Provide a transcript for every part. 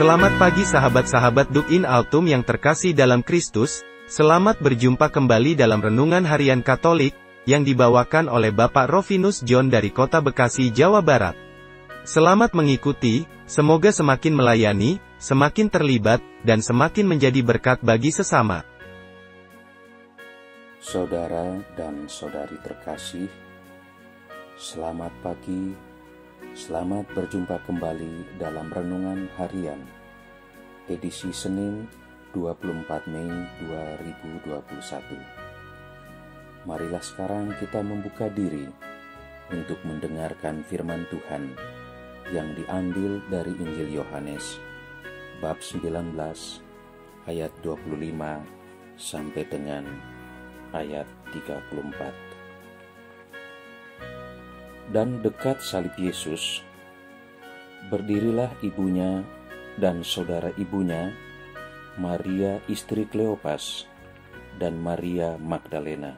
Selamat pagi sahabat-sahabat Duk in Altum yang terkasih dalam Kristus, selamat berjumpa kembali dalam Renungan Harian Katolik, yang dibawakan oleh Bapak Rovinus John dari Kota Bekasi, Jawa Barat. Selamat mengikuti, semoga semakin melayani, semakin terlibat, dan semakin menjadi berkat bagi sesama. Saudara dan saudari terkasih, selamat pagi. Selamat berjumpa kembali dalam Renungan Harian, edisi Senin 24 Mei 2021. Marilah sekarang kita membuka diri untuk mendengarkan firman Tuhan yang diambil dari Injil Yohanes, bab 19, ayat 25 sampai dengan ayat 34. Dan dekat salib Yesus, berdirilah ibunya dan saudara ibunya, Maria istri Kleopas, dan Maria Magdalena.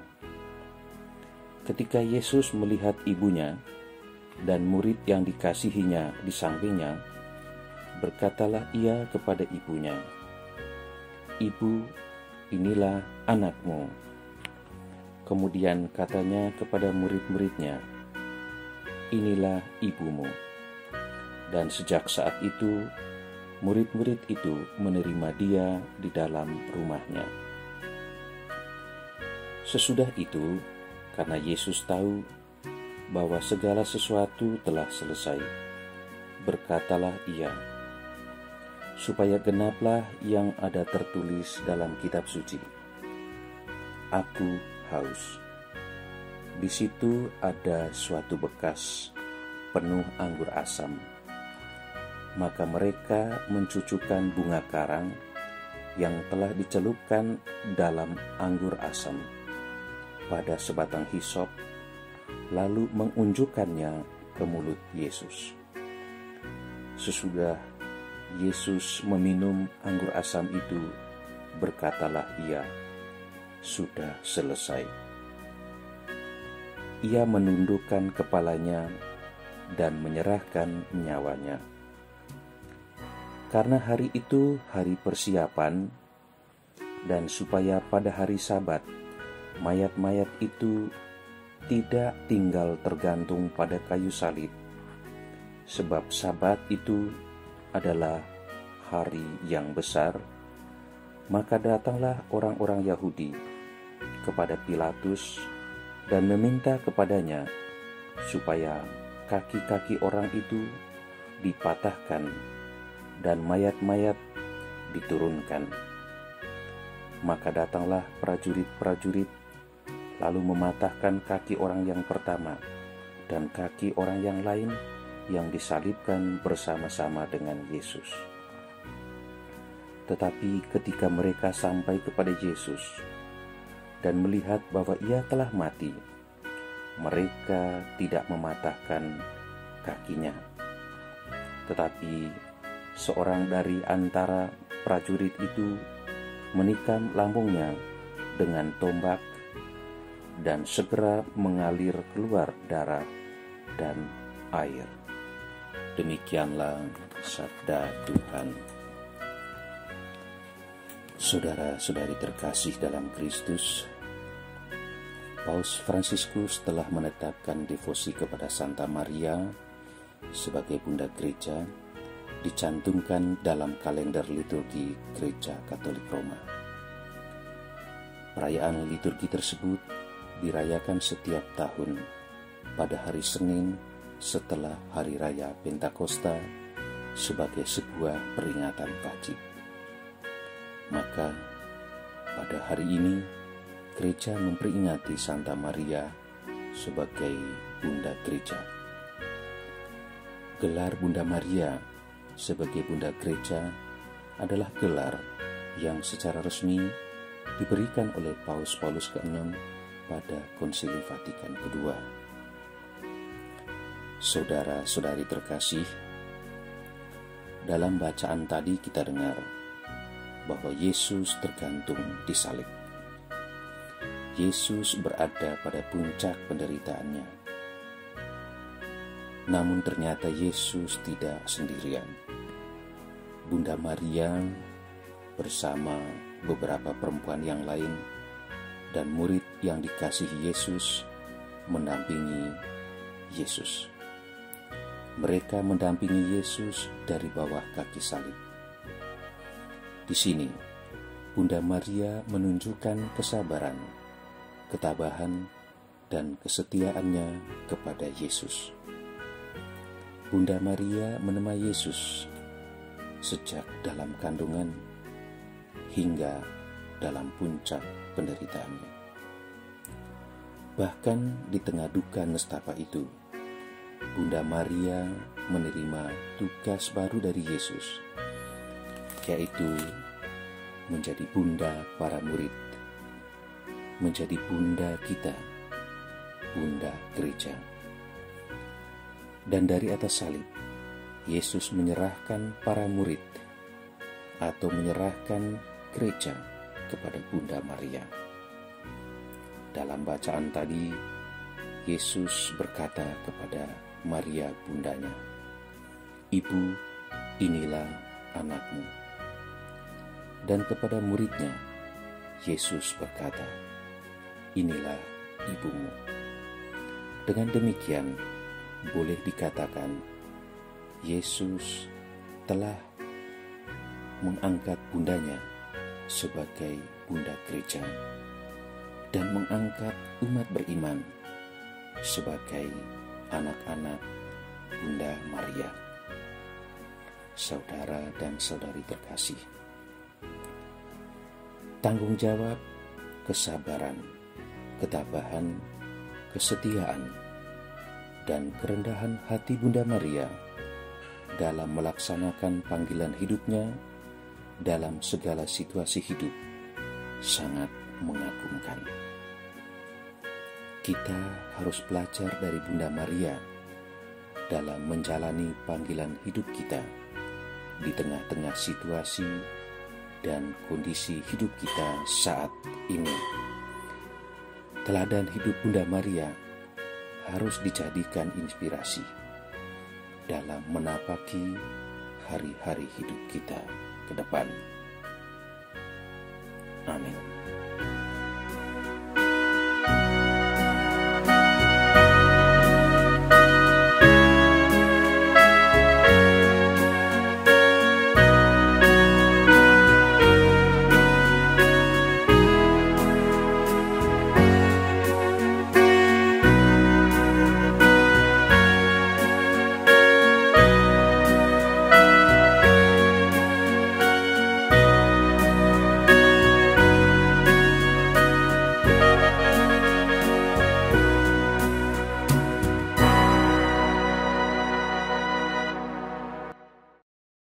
Ketika Yesus melihat ibunya dan murid yang dikasihinya di sampingnya, berkatalah ia kepada ibunya, "Ibu, inilah anakmu." Kemudian katanya kepada murid-muridnya, "Inilah ibumu." Dan sejak saat itu, murid-murid itu menerima dia di dalam rumahnya. Sesudah itu, karena Yesus tahu bahwa segala sesuatu telah selesai, berkatalah ia, supaya genaplah yang ada tertulis dalam kitab suci, "Aku haus." Di situ ada suatu bekas penuh anggur asam. Maka mereka mencucukkan bunga karang yang telah dicelupkan dalam anggur asam pada sebatang hisop, lalu mengunjukkannya ke mulut Yesus. Sesudah Yesus meminum anggur asam itu, berkatalah ia, "Sudah selesai." Ia menundukkan kepalanya dan menyerahkan nyawanya. Karena hari itu hari persiapan, dan supaya pada hari Sabat mayat-mayat itu tidak tinggal tergantung pada kayu salib, sebab Sabat itu adalah hari yang besar, maka datanglah orang-orang Yahudi kepada Pilatus dan meminta kepadanya supaya kaki-kaki orang itu dipatahkan dan mayat-mayat diturunkan. Maka datanglah prajurit-prajurit lalu mematahkan kaki orang yang pertama dan kaki orang yang lain yang disalibkan bersama-sama dengan Yesus. Tetapi ketika mereka sampai kepada Yesus dan melihat bahwa ia telah mati, mereka tidak mematahkan kakinya. Tetapi seorang dari antara prajurit itu menikam lambungnya dengan tombak, dan segera mengalir keluar darah dan air. Demikianlah sabda Tuhan. Saudara-saudari terkasih dalam Kristus, Paus Fransiskus telah menetapkan devosi kepada Santa Maria sebagai Bunda Gereja, dicantumkan dalam kalender liturgi Gereja Katolik Roma. Perayaan liturgi tersebut dirayakan setiap tahun pada hari Senin setelah Hari Raya Pentakosta sebagai sebuah peringatan wajib. Maka pada hari ini Gereja memperingati Santa Maria sebagai Bunda Gereja. Gelar Bunda Maria sebagai Bunda Gereja adalah gelar yang secara resmi diberikan oleh Paus Paulus ke-6 pada Konsili Vatikan kedua. Saudara-saudari terkasih, dalam bacaan tadi kita dengar bahwa Yesus tergantung di salib. Yesus berada pada puncak penderitaannya. Namun ternyata Yesus tidak sendirian. Bunda Maria bersama beberapa perempuan yang lain dan murid yang dikasihi Yesus mendampingi Yesus. Mereka mendampingi Yesus dari bawah kaki salib. Di sini, Bunda Maria menunjukkan kesabaran, ketabahan, dan kesetiaannya kepada Yesus. Bunda Maria menemani Yesus sejak dalam kandungan hingga dalam puncak penderitaannya. Bahkan di tengah duka nestapa itu, Bunda Maria menerima tugas baru dari Yesus, yaitu menjadi bunda para murid, menjadi bunda kita, bunda gereja. Dan dari atas salib, Yesus menyerahkan para murid atau menyerahkan gereja kepada Bunda Maria. Dalam bacaan tadi, Yesus berkata kepada Maria bundanya, "Ibu, inilah anakmu." Dan kepada muridnya, Yesus berkata, "Inilah ibumu." Dengan demikian, boleh dikatakan Yesus telah mengangkat bundanya sebagai bunda gereja dan mengangkat umat beriman sebagai anak-anak Bunda Maria. Saudara dan saudari terkasih, tanggung jawab, kesabaran, ketabahan, kesetiaan, dan kerendahan hati Bunda Maria dalam melaksanakan panggilan hidupnya dalam segala situasi hidup sangat mengagumkan. Kita harus belajar dari Bunda Maria dalam menjalani panggilan hidup kita di tengah-tengah situasi dan kondisi hidup kita saat ini. Teladan hidup Bunda Maria harus dijadikan inspirasi dalam menapaki hari-hari hidup kita ke depan. Amin.